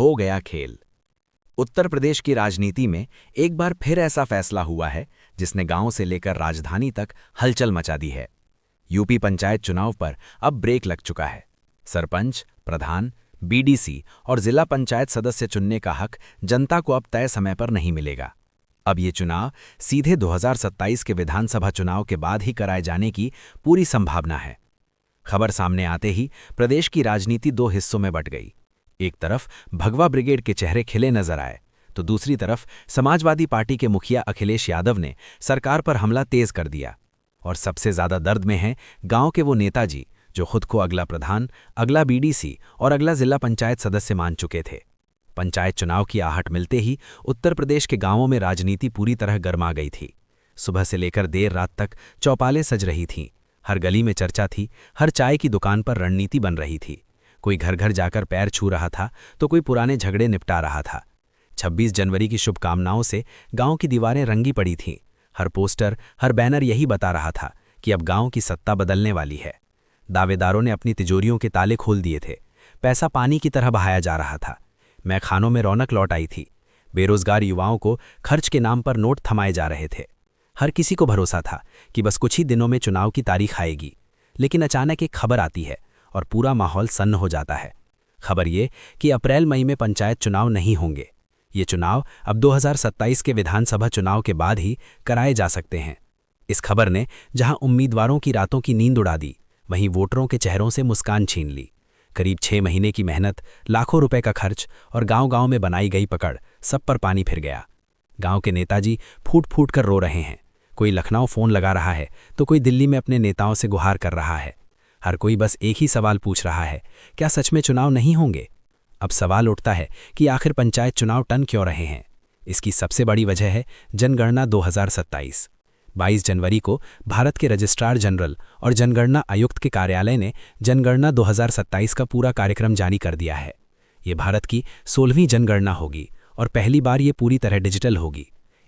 हो गया खेल। उत्तर प्रदेश की राजनीति में एक बार फिर ऐसा फैसला हुआ है जिसने गांव से लेकर राजधानी तक हलचल मचा दी है। यूपी पंचायत चुनाव पर अब ब्रेक लग चुका है। सरपंच, प्रधान, बीडीसी और जिला पंचायत सदस्य चुनने का हक जनता को अब तय समय पर नहीं मिलेगा। अब ये चुनाव सीधे 2027 के विधानसभा चुनाव के बाद ही कराए जाने की पूरी संभावना है। खबर सामने आते ही प्रदेश की राजनीति दो हिस्सों में बंट गई। एक तरफ भगवा ब्रिगेड के चेहरे खिले नजर आए, तो दूसरी तरफ समाजवादी पार्टी के मुखिया अखिलेश यादव ने सरकार पर हमला तेज कर दिया। और सबसे ज्यादा दर्द में हैं गांव के वो नेताजी जो खुद को अगला प्रधान, अगला बीडीसी और अगला जिला पंचायत सदस्य मान चुके थे। पंचायत चुनाव की आहट मिलते ही उत्तर प्रदेश के गांवों में राजनीति पूरी तरह गर्मा गई थी। सुबह से लेकर देर रात तक चौपालें सज रही थीं। हर गली में चर्चा थी, हर चाय की दुकान पर रणनीति बन रही थी। कोई घर घर जाकर पैर छू रहा था तो कोई पुराने झगड़े निपटा रहा था। 26 जनवरी की शुभकामनाओं से गांव की दीवारें रंगी पड़ी थीं। हर पोस्टर, हर बैनर यही बता रहा था कि अब गांव की सत्ता बदलने वाली है। दावेदारों ने अपनी तिजोरियों के ताले खोल दिए थे। पैसा पानी की तरह बहाया जा रहा था। मैखानों में रौनक लौट आई थी। बेरोजगार युवाओं को खर्च के नाम पर नोट थमाए जा रहे थे। हर किसी को भरोसा था कि बस कुछ ही दिनों में चुनाव की तारीख आएगी। लेकिन अचानक एक खबर आती है और पूरा माहौल सन्न हो जाता है। खबर ये कि अप्रैल मई में पंचायत चुनाव नहीं होंगे। ये चुनाव अब 2027 के विधानसभा चुनाव के बाद ही कराए जा सकते हैं। इस खबर ने जहां उम्मीदवारों की रातों की नींद उड़ा दी, वहीं वोटरों के चेहरों से मुस्कान छीन ली। करीब 6 महीने की मेहनत, लाखों रुपए का खर्च और गांव-गांव में बनाई गई पकड़, सब पर पानी फिर गया। गांव के नेताजी फूट फूट कर रो रहे हैं। कोई लखनऊ फोन लगा रहा है तो कोई दिल्ली में अपने नेताओं से गुहार कर रहा है। हर कोई बस एक ही सवाल पूछ रहा है, क्या सच में चुनाव नहीं होंगे? अब सवाल उठता है कि आखिर पंचायत चुनाव टन क्यों रहे हैं? इसकी सबसे बड़ी वजह है जनगणना 2027। 22 जनवरी को भारत के रजिस्ट्रार जनरल और जनगणना आयुक्त के कार्यालय ने जनगणना 2027 का पूरा कार्यक्रम जारी कर दिया है। ये भारत की 16वीं जनगणना होगी और पहली बार ये पूरी तरह डिजिटल होगी।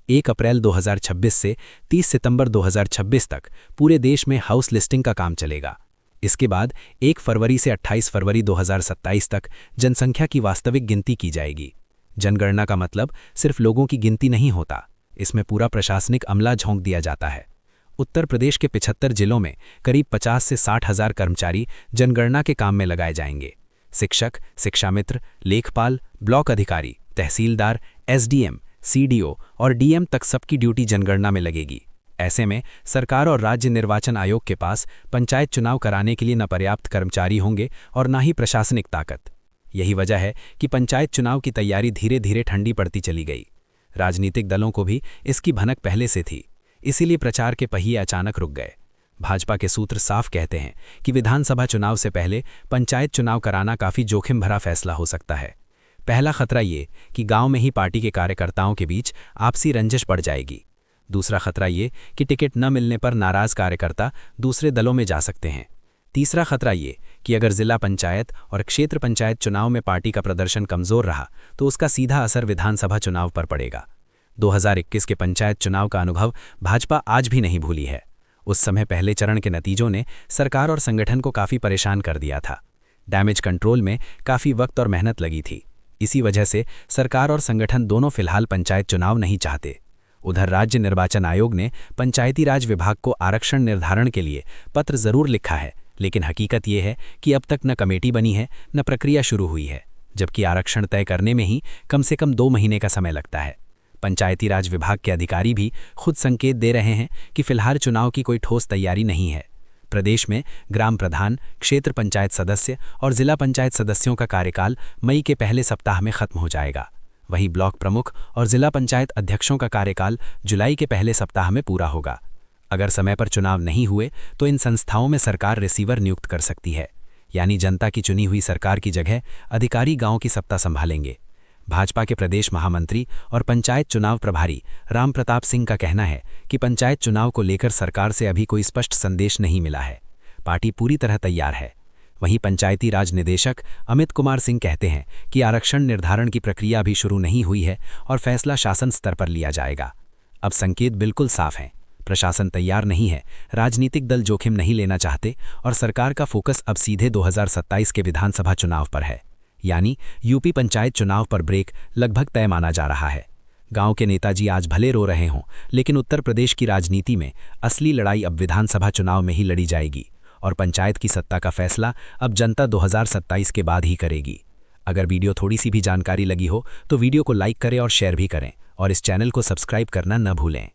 1 अप्रैल 2026 से 30 सितंबर 2026 तक पूरे देश में हाउस लिस्टिंग का काम चलेगा। इसके बाद 1 फरवरी से 28 फरवरी 2027 तक जनसंख्या की वास्तविक गिनती की जाएगी। जनगणना का मतलब सिर्फ लोगों की गिनती नहीं होता, इसमें पूरा प्रशासनिक अमला झोंक दिया जाता है। उत्तर प्रदेश के 75 जिलों में करीब 50 से 60 हजार कर्मचारी जनगणना के काम में लगाए जाएंगे। शिक्षक, शिक्षामित्र, लेखपाल, ब्लॉक अधिकारी, तहसीलदार, एसडीएम, सीडीओ और डीएम तक सबकी ड्यूटी जनगणना में लगेगी। ऐसे में सरकार और राज्य निर्वाचन आयोग के पास पंचायत चुनाव कराने के लिए न पर्याप्त कर्मचारी होंगे और न ही प्रशासनिक ताकत। यही वजह है कि पंचायत चुनाव की तैयारी धीरे धीरे ठंडी पड़ती चली गई। राजनीतिक दलों को भी इसकी भनक पहले से थी, इसीलिए प्रचार के पहिए अचानक रुक गए। भाजपा के सूत्र साफ कहते हैं कि विधानसभा चुनाव से पहले पंचायत चुनाव कराना काफी जोखिम भरा फैसला हो सकता है। पहला खतरा ये कि गांव में ही पार्टी के कार्यकर्ताओं के बीच आपसी रंजिश बढ़ जाएगी। दूसरा खतरा ये कि टिकट न मिलने पर नाराज कार्यकर्ता दूसरे दलों में जा सकते हैं। तीसरा खतरा ये कि अगर जिला पंचायत और क्षेत्र पंचायत चुनाव में पार्टी का प्रदर्शन कमजोर रहा तो उसका सीधा असर विधानसभा चुनाव पर पड़ेगा। 2021 के पंचायत चुनाव का अनुभव भाजपा आज भी नहीं भूली है। उस समय पहले चरण के नतीजों ने सरकार और संगठन को काफी परेशान कर दिया था। डैमेज कंट्रोल में काफी वक्त और मेहनत लगी थी। इसी वजह से सरकार और संगठन दोनों फिलहाल पंचायत चुनाव नहीं चाहते। उधर राज्य निर्वाचन आयोग ने पंचायती राज विभाग को आरक्षण निर्धारण के लिए पत्र जरूर लिखा है, लेकिन हकीकत यह है कि अब तक न कमेटी बनी है न प्रक्रिया शुरू हुई है, जबकि आरक्षण तय करने में ही कम से कम 2 महीने का समय लगता है। पंचायती राज विभाग के अधिकारी भी खुद संकेत दे रहे हैं कि फिलहाल चुनाव की कोई ठोस तैयारी नहीं है। प्रदेश में ग्राम प्रधान, क्षेत्र पंचायत सदस्य और जिला पंचायत सदस्यों का कार्यकाल मई के पहले सप्ताह में खत्म हो जाएगा। वहीं ब्लॉक प्रमुख और जिला पंचायत अध्यक्षों का कार्यकाल जुलाई के पहले सप्ताह में पूरा होगा। अगर समय पर चुनाव नहीं हुए तो इन संस्थाओं में सरकार रिसीवर नियुक्त कर सकती है, यानी जनता की चुनी हुई सरकार की जगह अधिकारी गांव की सत्ता संभालेंगे। भाजपा के प्रदेश महामंत्री और पंचायत चुनाव प्रभारी राम प्रताप सिंह का कहना है कि पंचायत चुनाव को लेकर सरकार से अभी कोई स्पष्ट संदेश नहीं मिला है। पार्टी पूरी तरह तैयार है। वहीं पंचायती राज निदेशक अमित कुमार सिंह कहते हैं कि आरक्षण निर्धारण की प्रक्रिया भी शुरू नहीं हुई है और फैसला शासन स्तर पर लिया जाएगा। अब संकेत बिल्कुल साफ हैं, प्रशासन तैयार नहीं है, राजनीतिक दल जोखिम नहीं लेना चाहते और सरकार का फोकस अब सीधे 2027 के विधानसभा चुनाव पर है। यानी यूपी पंचायत चुनाव पर ब्रेक लगभग तय माना जा रहा है। गांव के नेताजी आज भले रो रहे हों, लेकिन उत्तर प्रदेश की राजनीति में असली लड़ाई अब विधानसभा चुनाव में ही लड़ी जाएगी और पंचायत की सत्ता का फैसला अब जनता 2027 के बाद ही करेगी। अगर वीडियो थोड़ी सी भी जानकारी लगी हो तो वीडियो को लाइक करें और शेयर भी करें और इस चैनल को सब्सक्राइब करना न भूलें।